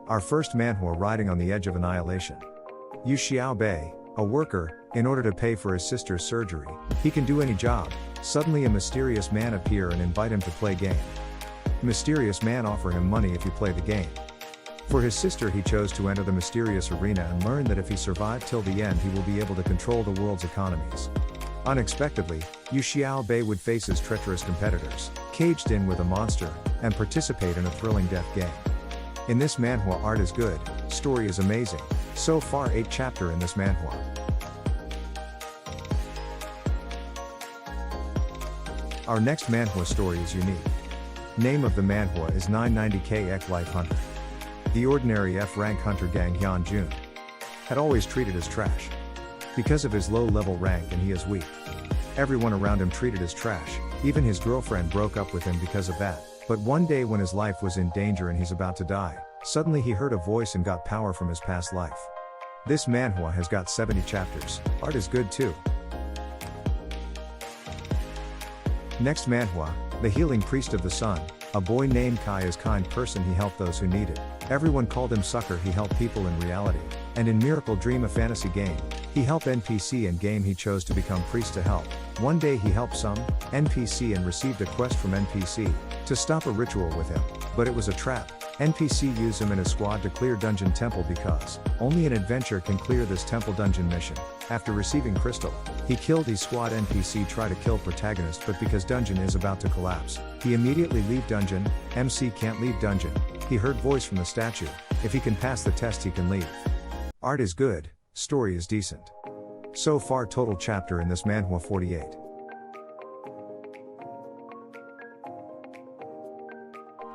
Our first manhwa riding on the edge of annihilation. Yu Xiaobei, a worker, in order to pay for his sister's surgery, he can do any job. Suddenly a mysterious man appear and invite him to play game. Mysterious man offer him money if you play the game. For his sister he chose to enter the mysterious arena and learn that if he survived till the end he will be able to control the world's economies. Unexpectedly, Yu Xiaobei would face his treacherous competitors, caged in with a monster, and participate in a thrilling death game. In this manhwa, art is good, story is amazing. So far 8 chapter in this manhwa. Our next manhwa story is unique. Name of the manhwa is 990K Ek Life Hunter. The ordinary F-rank hunter Gang Hyun Jun had always treated as trash. Because of his low-level rank and he is weak. Everyone around him treated as trash, even his girlfriend broke up with him because of that. But one day when his life was in danger and he's about to die, suddenly he heard a voice and got power from his past life. This manhwa has got 70 chapters, art is good too. Next manhwa, The Healing Priest of the Sun. A boy named Kai is kind person, he helped those who needed. Everyone called him sucker, he helped people in reality. And in Miracle Dream, a fantasy game, he helped NPC and game he chose to become priest to help. One day he helped some NPC and received a quest from NPC to stop a ritual with him, but it was a trap. NPC used him and his squad to clear dungeon temple because only an adventurer can clear this temple dungeon mission. After receiving crystal, he killed his squad. NPC try to kill protagonist, but because dungeon is about to collapse, he immediately leave dungeon. MC can't leave dungeon. He heard voice from the statue. If he can pass the test he can leave. Art is good, story is decent. So far total chapter in this manhwa 48.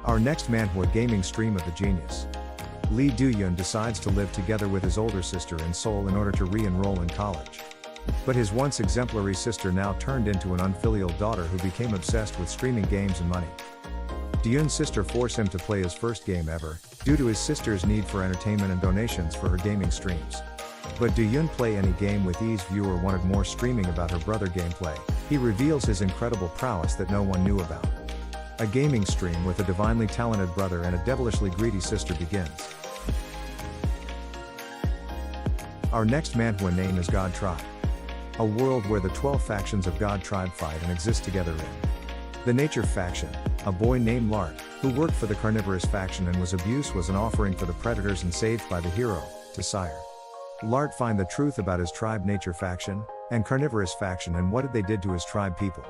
Our next manhwa, Gaming Stream of the Genius. Lee Do-yoon decides to live together with his older sister in Seoul in order to re-enroll in college. But his once exemplary sister now turned into an unfilial daughter who became obsessed with streaming games and money. Do-yoon's sister forced him to play his first game ever, due to his sister's need for entertainment and donations for her gaming streams. But Do-yoon play any game with ease. Viewer wanted more streaming about her brother gameplay. He reveals his incredible prowess that no one knew about. A gaming stream with a divinely talented brother and a devilishly greedy sister begins. Our next manhwa name is God Tribe. A world where the 12 factions of God Tribe fight and exist together in. The Nature faction, a boy named Lart, who worked for the Carnivorous faction and was abused, was an offering for the predators and saved by the hero, Desire. Lart find the truth about his tribe Nature faction, and Carnivorous faction and what they did to his tribe people.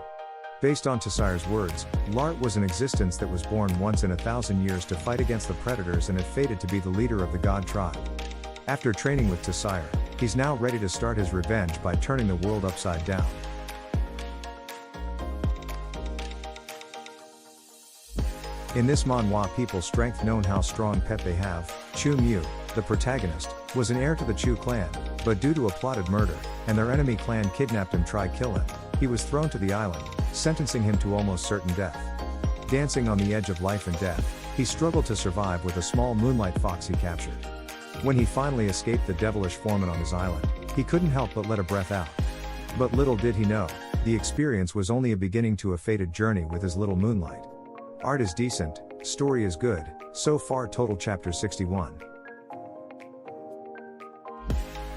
Based on Tesire's words, Lart was an existence that was born once in 1,000 years to fight against the predators and had fated to be the leader of the God Tribe. After training with Tesire, he's now ready to start his revenge by turning the world upside down. In this manhwa, people's strength known how strong pet they have. Chu Mu, the protagonist, was an heir to the Chu clan, but due to a plotted murder, and their enemy clan kidnapped him, tried kill him, he was thrown to the island, sentencing him to almost certain death. Dancing on the edge of life and death, he struggled to survive with a small moonlight fox he captured. When he finally escaped the devilish foreman on his island, he couldn't help but let a breath out. But little did he know, the experience was only a beginning to a fated journey with his little moonlight. Art is decent, story is good, so far total chapter 61.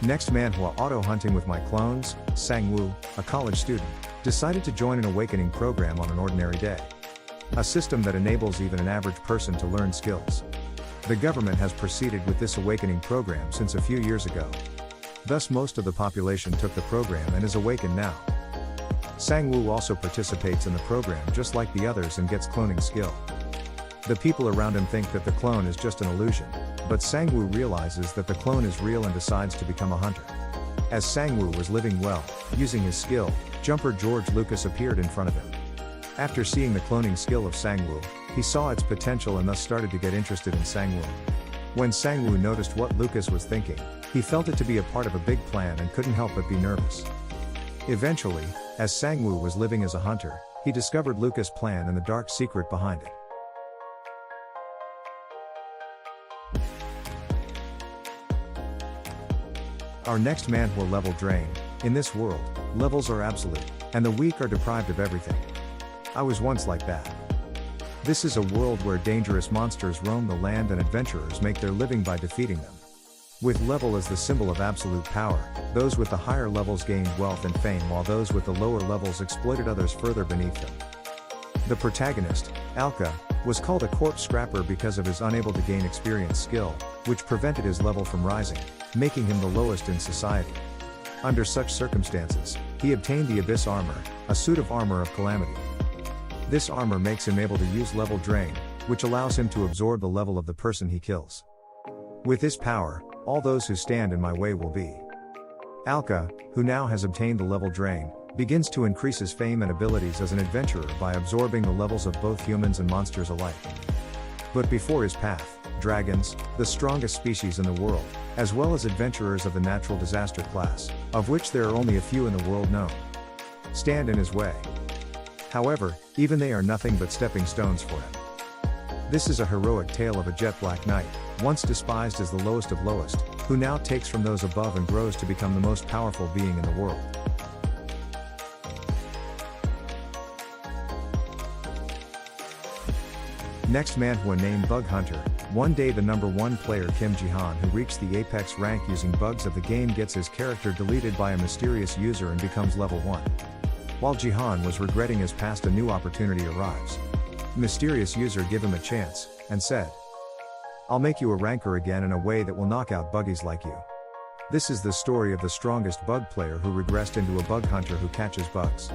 Next manhwa, Auto Hunting with My Clones. Sang-woo, a college student, decided to join an awakening program on an ordinary day. A system that enables even an average person to learn skills. The government has proceeded with this awakening program since a few years ago. Thus most of the population took the program and is awakened now. Sang-woo also participates in the program just like the others and gets cloning skill. The people around him think that the clone is just an illusion, but Sang-woo realizes that the clone is real and decides to become a hunter. As Sang-woo was living well, using his skill, jumper George Lucas appeared in front of him. After seeing the cloning skill of Sang-woo, he saw its potential and thus started to get interested in Sang-woo. When Sang-woo noticed what Lucas was thinking, he felt it to be a part of a big plan and couldn't help but be nervous. Eventually, as Sang-woo was living as a hunter, he discovered Lucas' plan and the dark secret behind it. Our next manhwa, Level Drain. In this world, levels are absolute, and the weak are deprived of everything. I was once like that. This is a world where dangerous monsters roam the land and adventurers make their living by defeating them. With level as the symbol of absolute power, those with the higher levels gained wealth and fame while those with the lower levels exploited others further beneath them. The protagonist, Alka, was called a corpse scrapper because of his unable to gain experience skill, which prevented his level from rising, making him the lowest in society. Under such circumstances, he obtained the Abyss Armor, a suit of armor of calamity. This armor makes him able to use level drain, which allows him to absorb the level of the person he kills. With this power, all those who stand in my way will be. Alka, who now has obtained the level drain, begins to increase his fame and abilities as an adventurer by absorbing the levels of both humans and monsters alike. But before his path, dragons, the strongest species in the world, as well as adventurers of the natural disaster class, of which there are only a few in the world known, stand in his way. However, even they are nothing but stepping stones for him. This is a heroic tale of a jet black knight, once despised as the lowest of lowest, who now takes from those above and grows to become the most powerful being in the world. Next manhwa named Bug Hunter. One day the number 1 player Kim Jihan, who reached the apex rank using bugs of the game, gets his character deleted by a mysterious user and becomes level 1. While Jihan was regretting his past, a new opportunity arrives. Mysterious user give him a chance, and said, "I'll make you a ranker again in a way that will knock out buggies like you." This is the story of the strongest bug player who regressed into a bug hunter who catches bugs.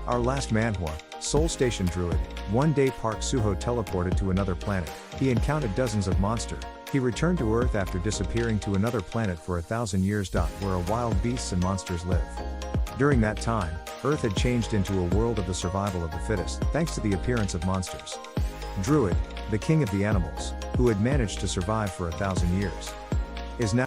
Our last manhwa, Seoul Station Druid. One day Park Suho teleported to another planet. He encountered dozens of monsters. He returned to Earth after disappearing to another planet for 1,000 years. Where wild beasts and monsters live. During that time, Earth had changed into a world of the survival of the fittest, thanks to the appearance of monsters. Druid, the king of the animals, who had managed to survive for 1,000 years, is now